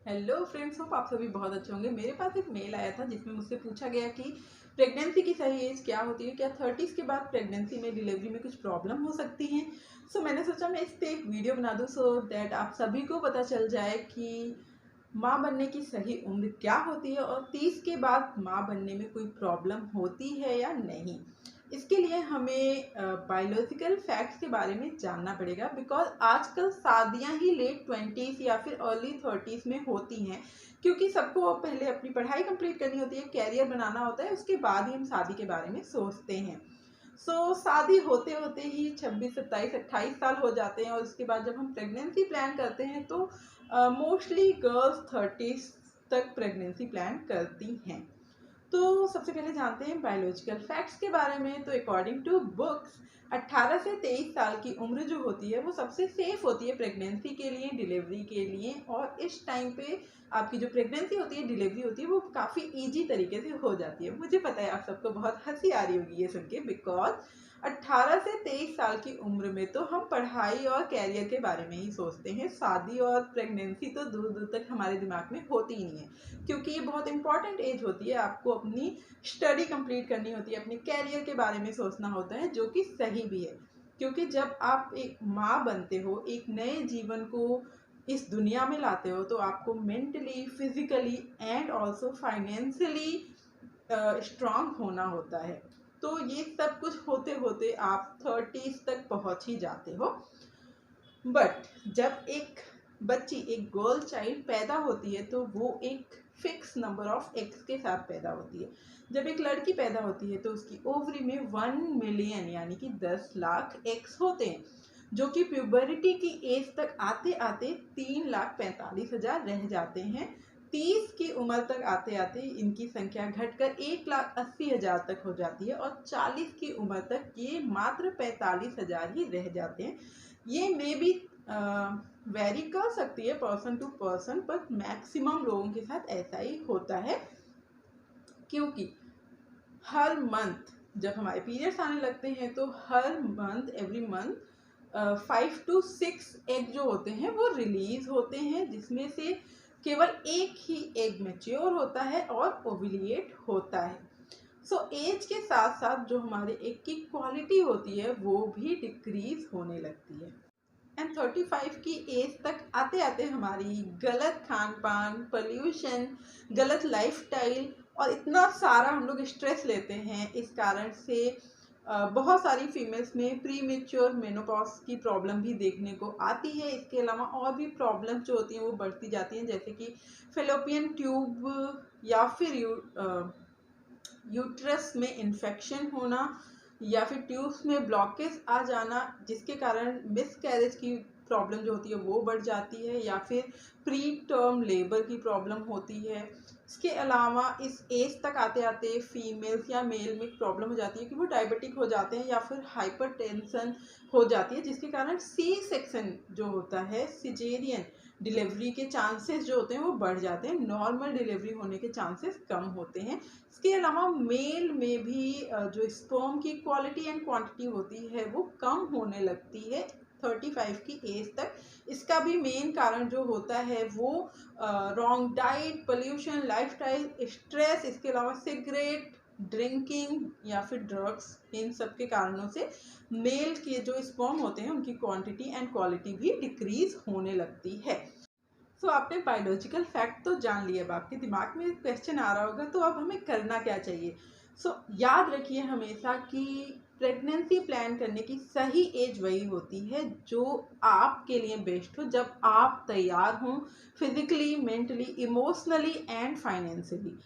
Hello friends, hope आप सभी बहुत अच्छे होंगे। मेरे पास एक मेल आया था जिसमें मुझसे पूछा गया कि प्रेगनेंसी की सही एज क्या होती है, क्या 30s के बाद प्रेगनेंसी में डिलीवरी में कुछ प्रॉब्लम हो सकती है। सो मैंने सोचा मैं इस पर एक वीडियो बना दूं सो दैट आप सभी को पता चल जाए कि माँ बनने की सही उम्र क्या होती है और 30 के बाद माँ बनने में कोई प्रॉब्लम होती है या नहीं। इसके लिए हमें बायोलॉजिकल फैक्ट्स के बारे में जानना पड़ेगा, बिकॉज आजकल शादियां ही लेट 20s या फिर अर्ली 30s में होती हैं, क्योंकि सबको पहले अपनी पढ़ाई कंप्लीट करनी होती है, कैरियर बनाना होता है, उसके बाद ही हम शादी के बारे में सोचते हैं। शादी होते होते ही 26 27 28 साल हो जाते हैं और उसके बाद जब हम प्रेगनेंसी प्लान करते हैं तो मोस्टली गर्ल्स 30s तक प्रेगनेंसी प्लान करती हैं। तो सबसे पहले जानते हैं बायोलॉजिकल फैक्ट्स के बारे में। तो अकॉर्डिंग टू बुक्स 18 से 23 साल की उम्र जो होती है वो सबसे सेफ होती है प्रेगनेंसी के लिए, डिलीवरी के लिए। और इस टाइम पे आपकी जो प्रेगनेंसी होती है, डिलीवरी होती है, वो काफ़ी इजी तरीके से हो जाती है। मुझे पता है आप सबको बहुत हंसी आ रही होगी ये सुन के, बिकॉज 18 से 23 साल की उम्र में तो हम पढ़ाई और कैरियर के बारे में ही सोचते हैं। शादी और प्रेगनेंसी तो दूर दूर तक हमारे दिमाग में होती ही नहीं है, क्योंकि ये बहुत इंपॉर्टेंट एज होती है। आपको अपनी स्टडी कंप्लीट करनी होती है, अपने कैरियर के बारे में सोचना होता है, जो कि सही भी है। क्योंकि जब आप एक माँ बनते हो, एक नए जीवन को इस दुनिया में लाते हो, तो आपको mentally, physically and also financially strong होना होता है। तो ये सब कुछ होते होते आप 30s तक पहुंच ही जाते हो। बट जब एक बच्ची, एक गर्ल चाइल्ड पैदा होती है तो वो एक फिक्स नंबर ऑफ एग्स के साथ पैदा होती है। जब एक लड़की पैदा होती है तो उसकी ओवरी में 1 मिलियन यानी कि 10 लाख एग्स होते हैं, जो कि प्यूबरिटी की एज तक आते आते 3,45,000 रह जाते हैं। 30 की उम्र तक आते आते इनकी संख्या घटकर 1,80,000 तक हो जाती है और 40 की उम्र तक ये मात्र 45,000 ही रह जाते हैं। ये मे बी वेरी कर सकती है पर्सन टू पर्सन, पर मैक्सिमम लोगों के साथ ऐसा ही होता है। क्योंकि हर मंथ जब हमारे पीरियड्स आने लगते हैं तो हर month, every month 5 to 6 egg जो होते हैं वो रिलीज होते हैं, जिसमें से केवल एक ही एग मैच्योर होता है और ओव्यूलेट होता है। एज के साथ साथ जो हमारे एग की क्वालिटी होती है वो भी डिक्रीज होने लगती है। एंड 35 की एज तक आते आते हमारी गलत खान पान, पोल्यूशन, गलत लाइफस्टाइल और इतना सारा हम लोग स्ट्रेस लेते हैं, इस कारण से बहुत सारी फीमेल्स में प्री मेच्योर मेनोपॉज की प्रॉब्लम भी देखने को आती है। इसके अलावा और भी प्रॉब्लम जो होती हैं वो बढ़ती जाती हैं, जैसे कि फेलोपियन ट्यूब या फिर यूट्रस में इन्फेक्शन होना या फिर ट्यूब्स में ब्लॉकेज आ जाना, जिसके कारण मिसकैरेज की प्रॉब्लम जो होती है वो बढ़ जाती है, या फिर प्री टर्म लेबर की प्रॉब्लम होती है। इसके अलावा इस एज तक आते आते फीमेल्स या मेल में प्रॉब्लम हो जाती है कि वो डायबिटिक हो जाते हैं या फिर हाइपरटेंशन हो जाती है, जिसके कारण सी सेक्शन जो होता है, सिजेरियन डिलीवरी के चांसेस जो होते हैं वो बढ़ जाते हैं, नॉर्मल डिलीवरी होने के चांसेस कम होते हैं। इसके अलावा मेल में भी जो स्पर्म की क्वालिटी एंड क्वांटिटी होती है वो कम होने लगती है 35 की एज तक। इसका भी मेन कारण जो होता है वो wrong diet, pollution, lifestyle, stress, इसके अलावा सिगरेट, ड्रिंकिंग या फिर ड्रग्स, इन सब के कारणों से मेल के जो स्पर्म होते हैं उनकी क्वांटिटी एंड क्वालिटी भी डिक्रीज होने लगती है। आपने बायोलॉजिकल फैक्ट तो जान लिया। अब आपके दिमाग में क्वेश्चन आ रहा होगा तो अब हमें करना क्या चाहिए। याद रखिए हमेशा कि प्रेगनेंसी प्लान करने की सही एज वही होती है जो आपके लिए बेस्ट हो, जब आप तैयार हों physically, mentally, emotionally and financially.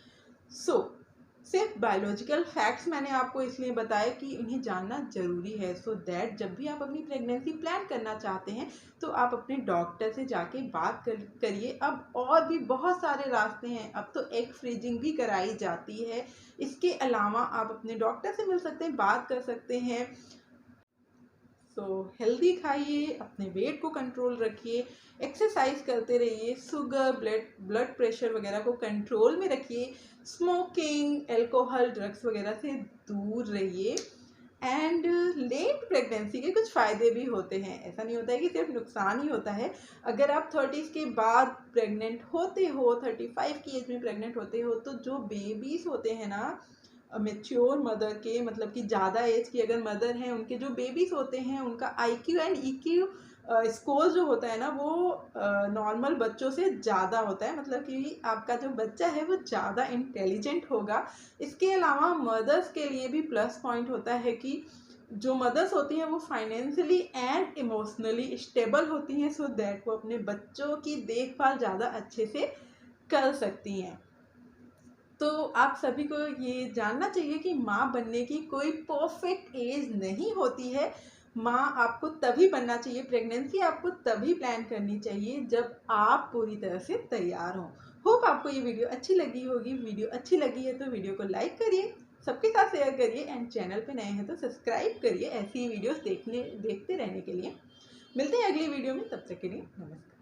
सिर्फ बायोलॉजिकल फैक्ट्स मैंने आपको इसलिए बताया कि उन्हें जानना जरूरी है, सो दैट जब भी आप अपनी प्रेगनेंसी प्लान करना चाहते हैं तो आप अपने डॉक्टर से जाके बात करिए। अब और भी बहुत सारे रास्ते हैं, अब तो एग फ्रीजिंग भी कराई जाती है। इसके अलावा आप अपने डॉक्टर से मिल सकते हैं, बात कर सकते हैं। हेल्दी खाइए, अपने वेट को कंट्रोल रखिए, एक्सरसाइज करते रहिए, शुगर, ब्लड प्रेशर वगैरह को कंट्रोल में रखिए, स्मोकिंग, अल्कोहल, ड्रग्स वगैरह से दूर रहिए। एंड लेट प्रेगनेंसी के कुछ फ़ायदे भी होते हैं। ऐसा नहीं होता है कि सिर्फ नुकसान ही होता है। अगर आप 30s के बाद प्रेग्नेंट होते हो, 35 की एज में प्रेग्नेंट होते हो, तो जो बेबीज़ होते हैं ना मेच्योर मदर के, मतलब कि ज़्यादा एज की अगर मदर हैं, उनके जो बेबीज़ होते हैं उनका IQ एंड EQ स्कोर जो होता है ना वो नॉर्मल बच्चों से ज़्यादा होता है, मतलब कि आपका जो बच्चा है वो ज़्यादा इंटेलिजेंट होगा। इसके अलावा मदर्स के लिए भी प्लस पॉइंट होता है कि जो मदर्स होती हैं वो फाइनेंशियली एंड इमोशनली स्टेबल होती हैं, सो दैट वो अपने बच्चों की देखभाल ज़्यादा अच्छे से कर सकती हैं। तो आप सभी को ये जानना चाहिए कि माँ बनने की कोई परफेक्ट एज नहीं होती है। माँ आपको तभी बनना चाहिए, प्रेगनेंसी आपको तभी प्लान करनी चाहिए जब आप पूरी तरह से तैयार हों। होप आपको ये वीडियो अच्छी लगी होगी। वीडियो अच्छी लगी है तो वीडियो को लाइक करिए, सबके साथ शेयर करिए एंड चैनल पे नए हैं तो सब्सक्राइब करिए ऐसी ही वीडियोस देखते रहने के लिए। मिलते हैं अगली वीडियो में, तब तक के लिए नमस्कार।